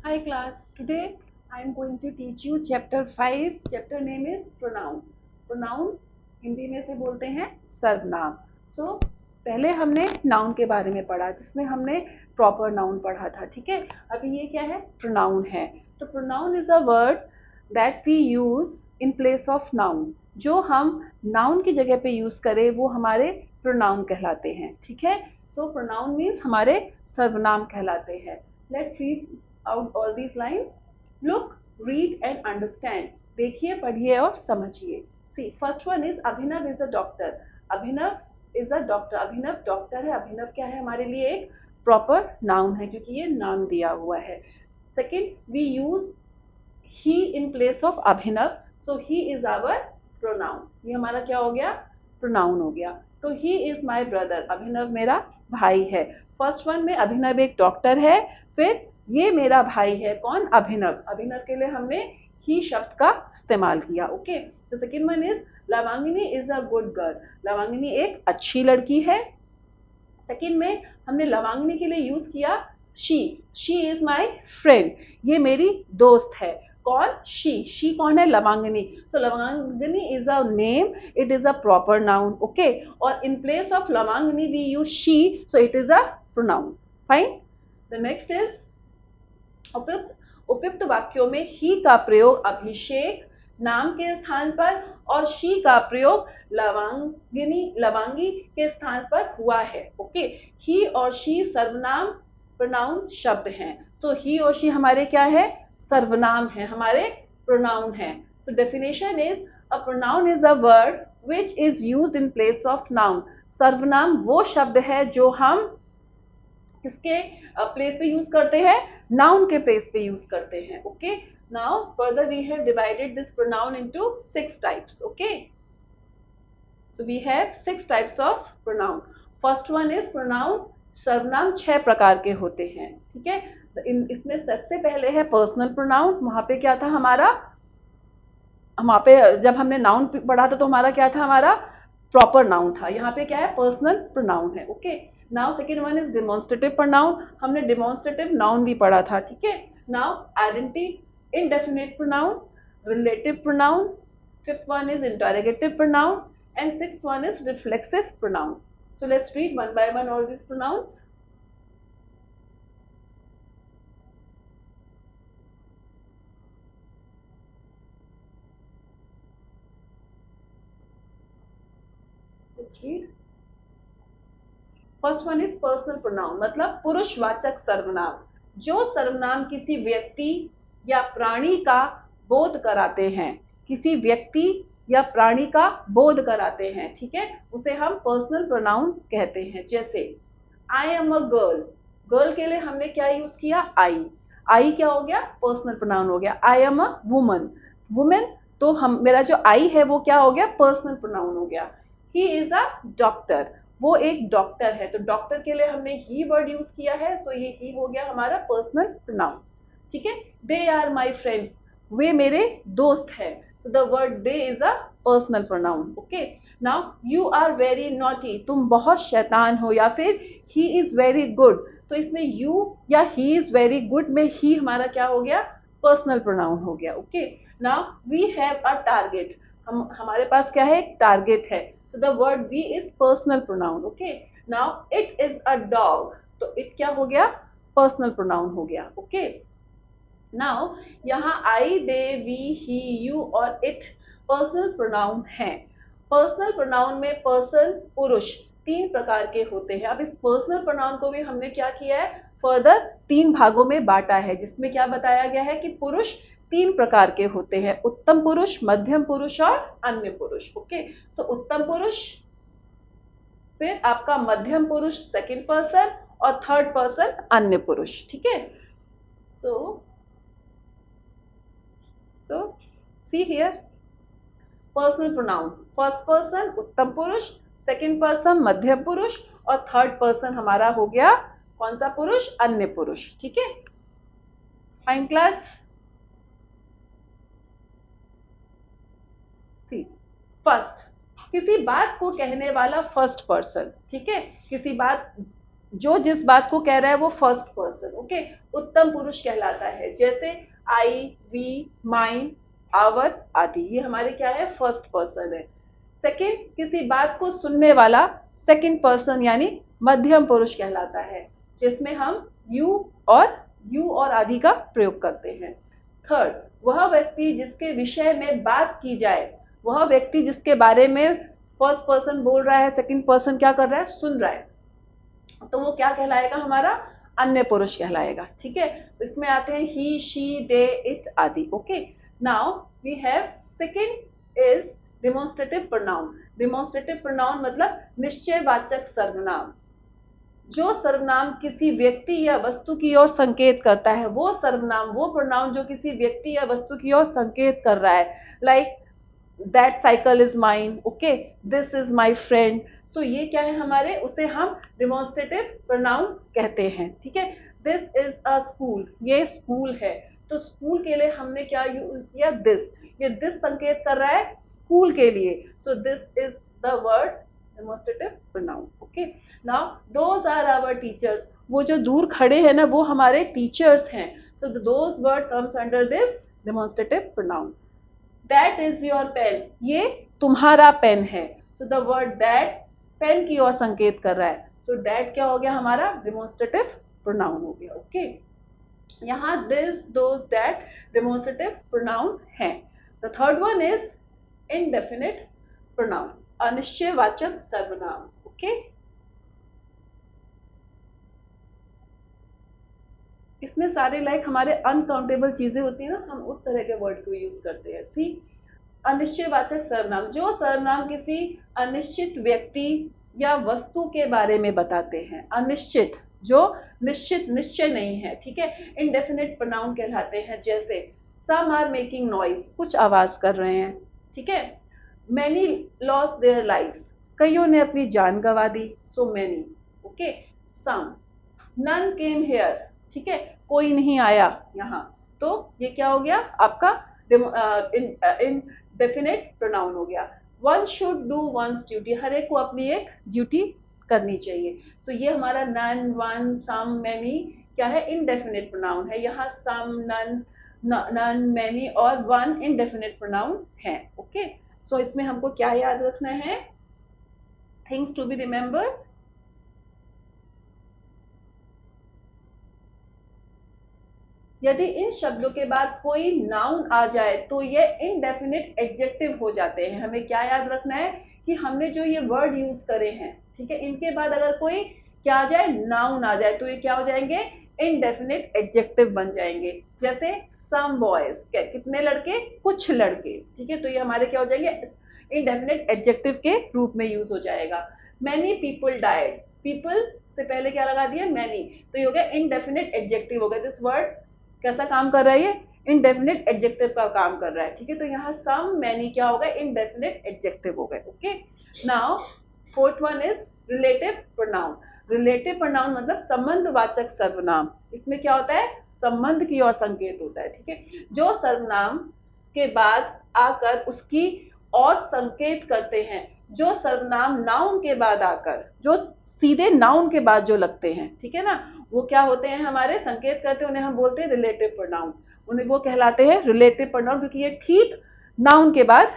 Hi class, today I am going to teach you chapter 5. Chapter name is pronoun. Pronoun Hindi में से बोलते हैं सर्वनाम. So पहले हमने नाउन के बारे में पढ़ा जिसमें हमने प्रॉपर नाउन पढ़ा था. ठीक है, अभी ये क्या है, प्रोनाउन है. तो pronoun is a word that we use in place of noun. जो हम नाउन की जगह पे यूज करें वो हमारे प्रोनाउन कहलाते हैं. ठीक है, तो प्रोनाउन मीन्स हमारे सर्वनाम कहलाते हैं. Let's read out all these lines. Look, read and understand. देखिए, पढ़िए और समझिए. See, first one is Abhinav is a doctor. Abhinav is a doctor. Abhinav doctor है. अभिनव क्या है हमारे लिए, एक प्रॉपर नाउन है क्योंकि ये नाम दिया हुआ है. Second, we use he in place of Abhinav. So he is our pronoun. ये हमारा क्या हो गया, प्रोनाउन हो गया. तो he is my brother. अभिनव मेरा भाई है. फर्स्ट वन में अभिनव एक डॉक्टर है. फिर ये मेरा भाई है. कौन, अभिनव. अभिनव के लिए हमने ही शब्द का इस्तेमाल किया. Okay. The second one is Lavangini is a good girl. Lavangini एक अच्छी लड़की है. सेकंड में हमने लवांगिनी के लिए यूज किया शी इज माई फ्रेंड. ये मेरी दोस्त है. कौन, शी कौन है, लवांगिनी. तो Lavangini is a name, it is a proper noun. Okay, और in place of Lavangini we use she, so it is a pronoun. Fine. The next is उपयुक्त वाक्यों में ही का प्रयोग अभिषेक नाम के स्थान पर और शी का प्रयोग लवांगी के स्थान पर हुआ है. ओके, ही और शी सर्वनाम प्रोनाउन शब्द हैं. सो ही और शी हमारे क्या है, सर्वनाम है, हमारे प्रोनाउन है. So definition is a pronoun is a word which is used in place of noun. सर्वनाम वो शब्द है जो हम किसके प्लेस पे यूज करते हैं, नाउन के प्लेस पे यूज करते हैं. Okay, now further we have divided this pronoun into 6 types. Okay, so we have 6 types of pronoun. First one is pronoun. सर्वनाम 6 प्रकार के होते हैं. ठीक है, इसमें सबसे पहले है पर्सनल प्रोनाउन. वहां पे क्या था हमारा, वहां पे जब हमने नाउन पढ़ा था तो हमारा क्या था, हमारा प्रॉपर नाउन था. यहाँ पे क्या है, पर्सनल प्रोनाउन है. Okay, now second one is demonstrative pronoun. हमने डिमॉन्स्ट्रेटिव नाउन भी पढ़ा था. ठीक है, now identity indefinite pronoun, relative pronoun. Fifth one is interrogative pronoun and sixth one is reflexive pronoun. So let's read one by one all this pronouns. Let's read. First one is personal pronoun, मतलब पुरुषवाचक सर्वनाम. जो सर्वनाम किसी व्यक्ति या प्राणी का बोध कराते हैं, किसी व्यक्ति या प्राणी का बोध कराते हैं. ठीक है, उसे हम पर्सनल प्रोनाउन कहते हैं. जैसे I am a girl. Girl के लिए हमने क्या यूज किया, आई क्या हो गया, पर्सनल प्रोनाउन हो गया. I am a woman. Women, तो हम मेरा जो आई है वो क्या हो गया, पर्सनल प्रोनाउन हो गया. He is a doctor. वो एक डॉक्टर है. तो डॉक्टर के लिए हमने ही वर्ड यूज किया है. सो ये ही हो गया हमारा पर्सनल प्रोनाउन. ठीक है, दे आर माई फ्रेंड्स. वे मेरे दोस्त है. So the word they is a personal pronoun. Okay, now you are very naughty. तुम बहुत शैतान हो. या फिर ही इज वेरी गुड. तो इसमें यू या ही इज वेरी गुड में ही हमारा क्या हो गया, पर्सनल प्रोनाउन हो गया. Okay, now we have a target. हमारे पास क्या है, एक टारगेट है. So the word we is personal pronoun. Okay. Now it is a dog. तो it क्या हो गया, personal pronoun हो गया. Okay. Now यहाँ I, they, we, he, you और it personal pronoun हैं. Personal pronoun में person पुरुष 3 प्रकार के होते हैं. अब इस personal pronoun को भी हमने क्या किया है, फर्दर 3 भागों में बांटा है, जिसमें क्या बताया गया है कि पुरुष 3 प्रकार के होते हैं, उत्तम पुरुष, मध्यम पुरुष और अन्य पुरुष. ओके, सो उत्तम पुरुष, फिर आपका मध्यम पुरुष सेकंड पर्सन और थर्ड पर्सन अन्य पुरुष. ठीक है, so see here personal pronoun. First person उत्तम पुरुष, सेकंड पर्सन मध्यम पुरुष और थर्ड पर्सन हमारा हो गया कौन सा पुरुष, अन्य पुरुष. ठीक है, फाइन क्लास. फर्स्ट, किसी बात को कहने वाला फर्स्ट पर्सन. ठीक है, किसी बात जो जिस बात को कह रहा है वो फर्स्ट पर्सन, ओके, उत्तम पुरुष कहलाता है। जैसे आई, वी, माइन, आवर आदि, ये हमारे क्या है, फर्स्ट पर्सन है। सेकंड, किसी बात को सुनने वाला सेकंड पर्सन यानी मध्यम पुरुष कहलाता है, जिसमें हम यू और आदि का प्रयोग करते हैं। थर्ड, वह व्यक्ति जिसके विषय में बात की जाए, वह व्यक्ति जिसके बारे में फर्स्ट पर्सन बोल रहा है, सेकंड पर्सन क्या कर रहा है, सुन रहा है, तो वो क्या कहलाएगा, हमारा अन्य पुरुष कहलाएगा। ठीक है, तो इसमें आते हैं ही, शी, दे, इट आदि। Okay, now we have second is demonstrative pronoun. Demonstrative pronoun मतलब निश्चयवाचक सर्वनाम। जो सर्वनाम किसी व्यक्ति या वस्तु की ओर संकेत करता है, वो सर्वनाम, वो प्रोनाउन जो किसी व्यक्ति या वस्तु की ओर संकेत कर रहा है, like that cycle is mine, okay, this is my friend. So ये क्या है हमारे, उसे हम डिमॉन्स्ट्रेटिव प्रोनाउन कहते हैं। ठीक है, दिस इज अ स्कूल, ये स्कूल है, तो स्कूल के लिए हमने क्या यूज किया, दिस। ये दिस संकेत कर रहा है स्कूल के लिए, so this is the word demonstrative pronoun. Okay, now those are our teachers, वो जो दूर खड़े हैं ना, वो हमारे टीचर्स हैं, so those word comes under this demonstrative pronoun. That is your pen, ये तुम्हारा पेन है, so the word that pen की ओर संकेत कर रहा है, सो दैट क्या हो गया हमारा, डिमॉन्स्ट्रेटिव प्रोनाउन हो गया। ओके, यहाँ this, those, that demonstrative pronoun है। The third one is indefinite pronoun, अनिश्चयवाचक सर्वनाम। ओके, इसमें सारे लाइक हमारे अनकाउंटेबल चीजें होती है ना, हम उस तरह के वर्ड को यूज करते हैं। सी, अनिश्चयवाचक सर्वनाम, जो सर्वनाम किसी अनिश्चित व्यक्ति या वस्तु के बारे में बताते हैं। अनिश्चित, जो निश्चित, निश्चय नहीं है। ठीक है, इनडेफिनिट प्रोनाउन कहलाते हैं। जैसे सम आर मेकिंग नॉइज, कुछ आवाज कर रहे हैं। ठीक है, मैनी लॉस्ट देयर लाइव्स, कईयों ने अपनी जान गंवा दी, so many. Okay, some, none came here, ठीक है, कोई नहीं आया यहाँ, तो ये क्या हो गया आपका इनडेफिनिट प्रोनाउन हो गया। One should do one's duty, हर एक को अपनी एक ड्यूटी करनी चाहिए, तो ये हमारा नन, वन, सम, मैनी क्या है, इनडेफिनिट प्रोनाउन है। यहाँ सम, नन, मैनी और वन इनडेफिनिट प्रोनाउन है। ओके, सो इसमें हमको क्या याद रखना है, थिंग्स टू बी रिमेम्बर्ड। यदि इन शब्दों के बाद कोई नाउन आ जाए तो ये इनडेफिनिट एडजेक्टिव हो जाते हैं। हमें क्या याद रखना है कि हमने जो ये वर्ड यूज करे हैं, ठीक है, इनके बाद अगर कोई क्या आ जाए, नाउन आ जाए, तो ये क्या हो जाएंगे, इनडेफिनिट एडजेक्टिव बन जाएंगे। जैसे सम बॉयज, कितने लड़के, कुछ लड़के। ठीक है, तो ये हमारे क्या हो जाएंगे, इनडेफिनिट एडजेक्टिव के रूप में यूज हो जाएगा। मैनी पीपल डाइड, पीपल से पहले क्या लगा दिया, मैनी, तो ये हो गया इनडेफिनिट एडजेक्टिव हो गया। दिस वर्ड कैसा काम कर रहा है, ये इनडेफिनिट एडजेक्टिव का काम कर रहा है। ठीक है, तो यहाँ सम, मैनी क्या होगा, इनडेफिनिट एडजेक्टिव हो गए। Okay, now fourth one is relative pronoun. Relative pronoun मतलब संबंधवाचक सर्वनाम। इसमें क्या होता है, संबंध की ओर संकेत होता है। ठीक है, जो सर्वनाम के बाद आकर उसकी और संकेत करते हैं, जो सर्वनाम नाउन के बाद आकर, जो सीधे नाउन के बाद जो लगते हैं, ठीक है ना, वो क्या होते हैं, हमारे संकेत करते हैं, उन्हें हम बोलते हैं रिलेटिव प्रोनाउन। उन्हें वो कहलाते हैं रिलेटिव प्रोनाउन, क्योंकि ये ठीक नाउन के बाद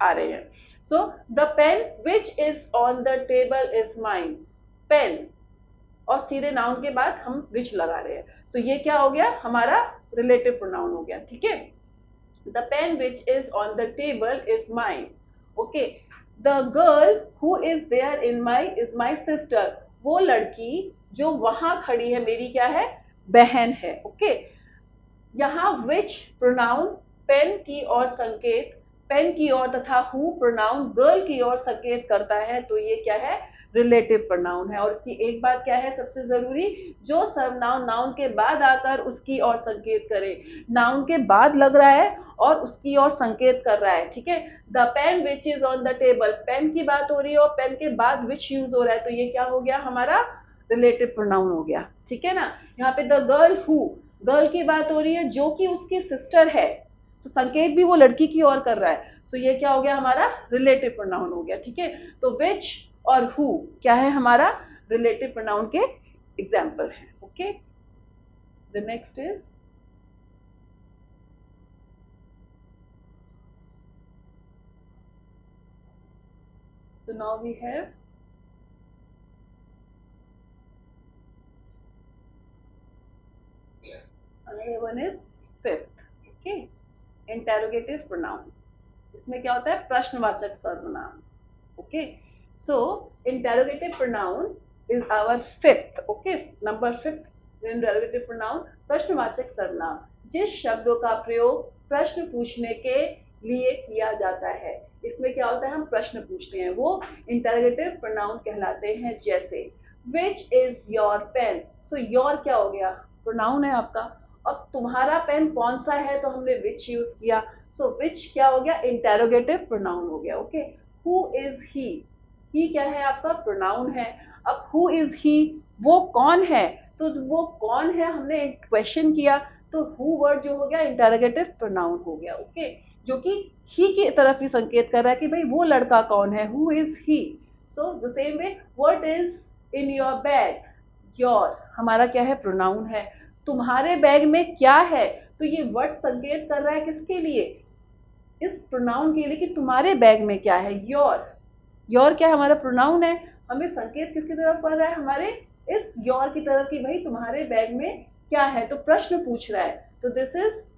आ रहे हैं। So the pen which is on the table is mine, pen और सीधे नाउन के बाद हम विच लगा रहे हैं, तो ये क्या हो गया, हमारा रिलेटिव प्रोनाउन हो गया। ठीक है, the pen which is on the table is mine. Okay, the girl who is there in my is my sister, वो लड़की जो वहां खड़ी है मेरी क्या है, बहन है। ओके, यहाँ विच प्रोनाउन पेन की ओर संकेत, पेन की ओर, तथा हु प्रोनाउन गर्ल की ओर संकेत करता है, तो ये क्या है, रिलेटिव प्रोनाउन है। और इसकी एक बात क्या है सबसे जरूरी, जो सर्वनाउन नाउन के बाद आकर उसकी ओर संकेत करे, नाउन के बाद लग रहा है और उसकी ओर संकेत कर रहा है। ठीक है, the pen which is on the table, pen की बात हो रही है और पेन के बाद विच यूज हो रहा है, तो ये क्या हो गया, हमारा रिलेटिव प्रोनाउन हो गया। ठीक है ना, यहाँ पे द गर्ल हु, गर्ल की बात हो रही है जो कि उसकी सिस्टर है, तो संकेत भी वो लड़की की ओर कर रहा है, तो ये क्या हो गया, हमारा रिलेटिव प्रोनाउन हो गया। ठीक है, तो विच और हु क्या है, हमारा रिलेटिव प्रोनाउन के एग्जाम्पल है. Okay, the next is so now we have another one is fifth. Okay, interrogative pronoun. इसमें क्या होता है? प्रश्नवाचक सर्वनाम. Okay, so interrogative pronoun is our fifth. Okay, number fifth interrogative pronoun, प्रश्नवाचक सर्वनाम. जिस शब्दों का प्रयोग प्रश्न पूछने के लिए किया जाता है. इसमें क्या होता है? हम प्रश्न पूछते हैं, वो इंटरोगेटिव प्रोनाउन कहलाते हैं. जैसे which is your pen. So your क्या हो गया? प्रोनाउन है आपका. अब तुम्हारा पेन कौन सा है, तो हमने विच यूज किया. सो विच क्या हो गया? इंटरोगेटिव प्रोनाउन हो गया. Okay, who is he. He क्या है? आपका प्रोनाउन है. अब हु इज ही, वो कौन है, तो वो कौन है हमने क्वेश्चन किया, तो हु वर्ड जो हो गया इंटरोगेटिव प्रोनाउन हो गया. ओके, जो कि ही की तरफ ही संकेत कर रहा है कि भाई वो लड़का कौन है. Who is he. So the same way, what is in your bag. Your हमारा क्या है? प्रोनाउन है. तुम्हारे बैग में क्या है, तो ये वर्ड संकेत कर रहा है किसके लिए? इस प्रोनाउन के लिए कि तुम्हारे बैग में क्या है. योर, योर क्या है? हमारा प्रोनाउन है. हमें संकेत किसकी तरफ कर रहा है? हमारे इस योर की तरफ कि भाई तुम्हारे बैग में क्या है, तो प्रश्न पूछ रहा है. तो this is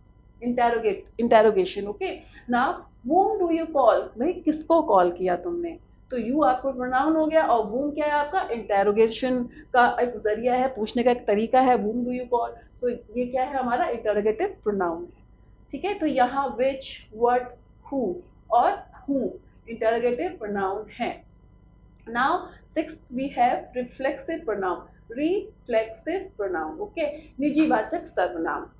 interrogation. Okay, now whom do you call. भाई किसको कॉल किया तुमने, तो यू आपको प्रोनाउन हो गया, और whom क्या है? आपका इंटेरोगेशन का एक जरिया है, पूछने का एक तरीका है. whom do you call. सो ये क्या है? हमारा इंटेरोगेटिव प्रोनाउन है. ठीक है, तो यहाँ which, what, who और who इंटेरोगेटिव प्रोनाउन है. Now sixth we have reflexive pronoun. Reflexive pronoun. Okay, निजीवाचक सर्वनाम.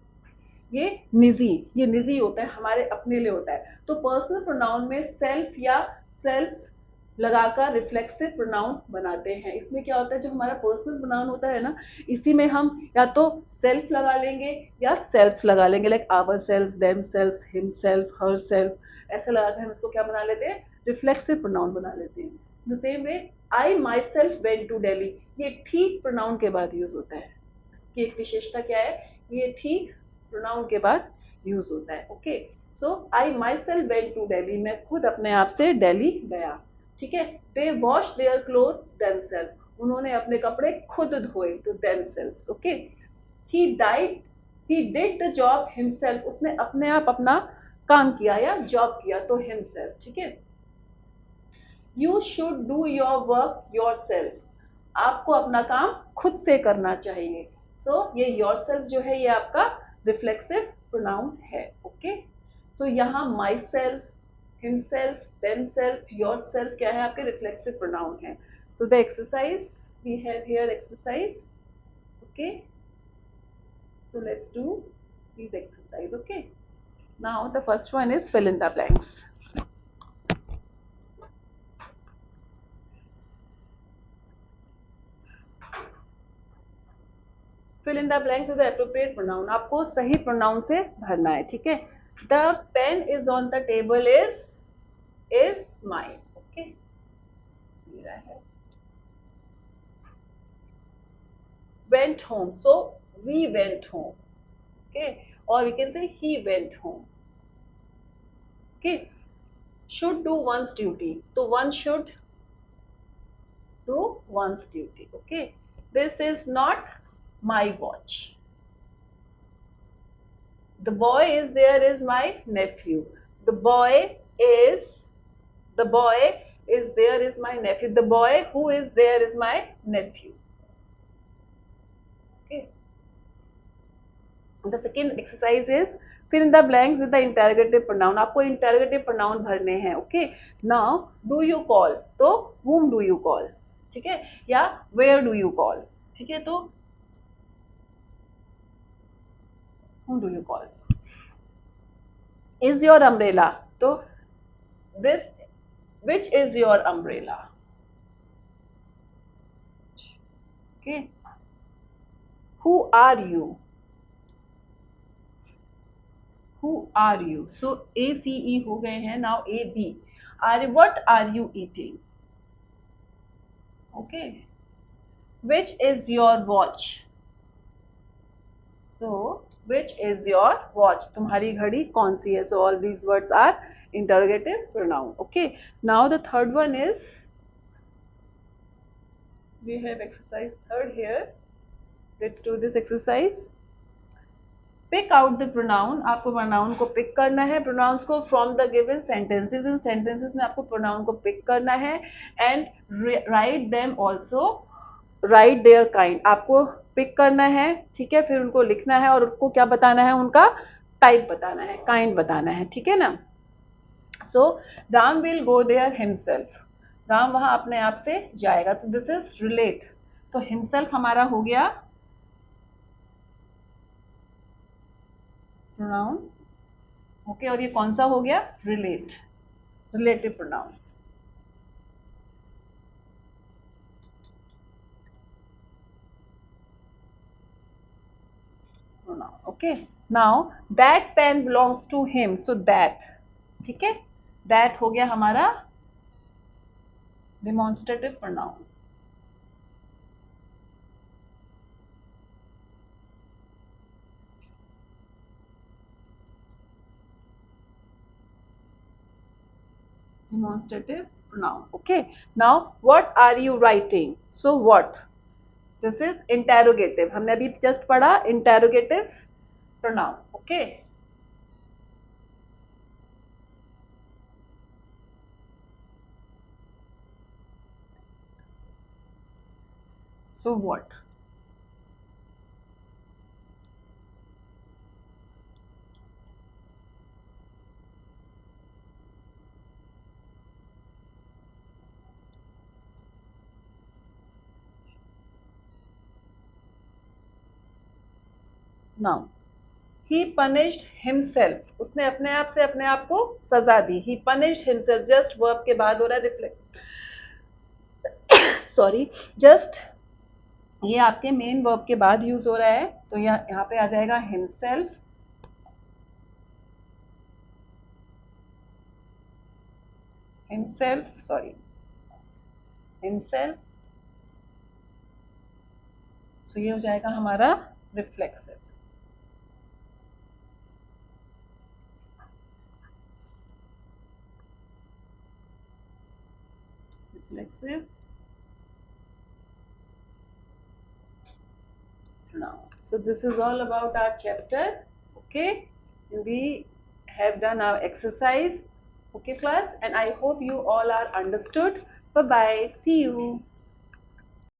ये निजी होता है, हमारे अपने लिए होता है. तो पर्सनल प्रोनाउन में सेल्फ या सेल्फ्स लगाकर रिफ्लेक्सिव प्रोनाउन बनाते हैं. इसमें क्या होता है? जो हमारा पर्सनल प्रोनाउन होता है ना, इसी में हम या तो सेल्फ लगा लेंगे या सेल्फ्स लगा लेंगे, like our self, them self, him self, her self. ऐसे लगाकर हम इसको क्या बना लेते हैं? रिफ्लेक्सिव प्रोनाउन बना लेते हैं. The same way, I myself went to Delhi. ये ठीक प्रोनाउन के बाद यूज होता है. इसकी एक विशेषता क्या है? ये ठीक प्रोनाउन के बाद यूज होता है. Okay, so I myself went to Delhi. मैं खुद अपने आप से दिल्ली गया. ठीक है, they wash their clothes themself. उन्होंने अपने कपड़े खुद धोए, तो themselves. Okay, he died, he did the job himself. उसने अपने आप अपना काम किया या जॉब किया, तो हिमसेल्फ. ठीक है, you should do your work your self. आपको अपना काम खुद से करना चाहिए. सो ये योर सेल्फ जो है, ये आपका रिफ्लेक्सिव प्रोनाउन है. ओके, सो यहाँ myself, himself, themself, yourself क्या है? आपके रिफ्लेक्सिव प्रोनाउन है. So the exercise we have here exercise. Okay, so let's do these exercise. Okay, now the first one is fill in the blanks. fill in the blanks with the appropriate pronoun. आपको सही pronoun से भरना है. ठीक है, the pen is on the table is mine. Okay, मेरा है. went home, so we went home. Okay, or we can say he went home. Okay, should do one's duty, so one should do one's duty. Okay, this is not my watch. The boy is there is my nephew. The boy is there is my nephew. The boy who is there is my nephew. Okay, the second exercise is fill in the blanks with the interrogative pronoun. आपको interrogative pronoun भरने हैं. Okay, now do you call, तो whom do you call. ठीक है, या where do you call. ठीक है, तो whom do you call. is your umbrella, तो this, which is your umbrella. Okay, who are you. who are you. so A C E हो गए हैं. now A B. what are you eating. Okay, which is your watch? So which is your watch? तुम्हारी घड़ी कौन सी है? So all these words are interrogative pronoun. Okay, now the third one is, we have exercise third here. Let's do this exercise. Pick out the pronoun. आपको pronoun को pick करना है, pronouns को from the given sentences. In sentences में आपको pronoun को pick करना है and write them also. Write their kind. आपको pick करना है, ठीक है, फिर उनको लिखना है और उनको क्या बताना है, उनका टाइप बताना है, kind बताना है, ठीक है ना. So Ram will go there himself. Ram वहां अपने आप से जाएगा. तो दिस इज रिलेट. तो हिमसेल्फ हमारा हो गया प्रोनाउन. ओके, और ये कौन सा हो गया? Relate, relative pronoun. Okay, now that pen belongs to him. So that, ठीक है, दैट हो गया हमारा demonstrative pronoun. Demonstrative pronoun. Okay, now what are you writing? So what? This is interrogative. हमने अभी just पढ़ा interrogative pronoun. Okay. So what? Now he punished himself. उसने अपने आप से अपने आप को सजा दी. He punished himself. Just verb के बाद हो रहा है रिफ्लेक्स. सॉरी, जस्ट ये आपके मेन वर्ब के बाद यूज हो रहा है, तो यहाँ पे आ जाएगा himself. himself, sorry, himself. so ये हो जाएगा हमारा reflexive. reflexive pronoun. So this is all about our chapter. Okay, we have done our exercise. Okay class, and I hope you all are understood. Bye bye, see you.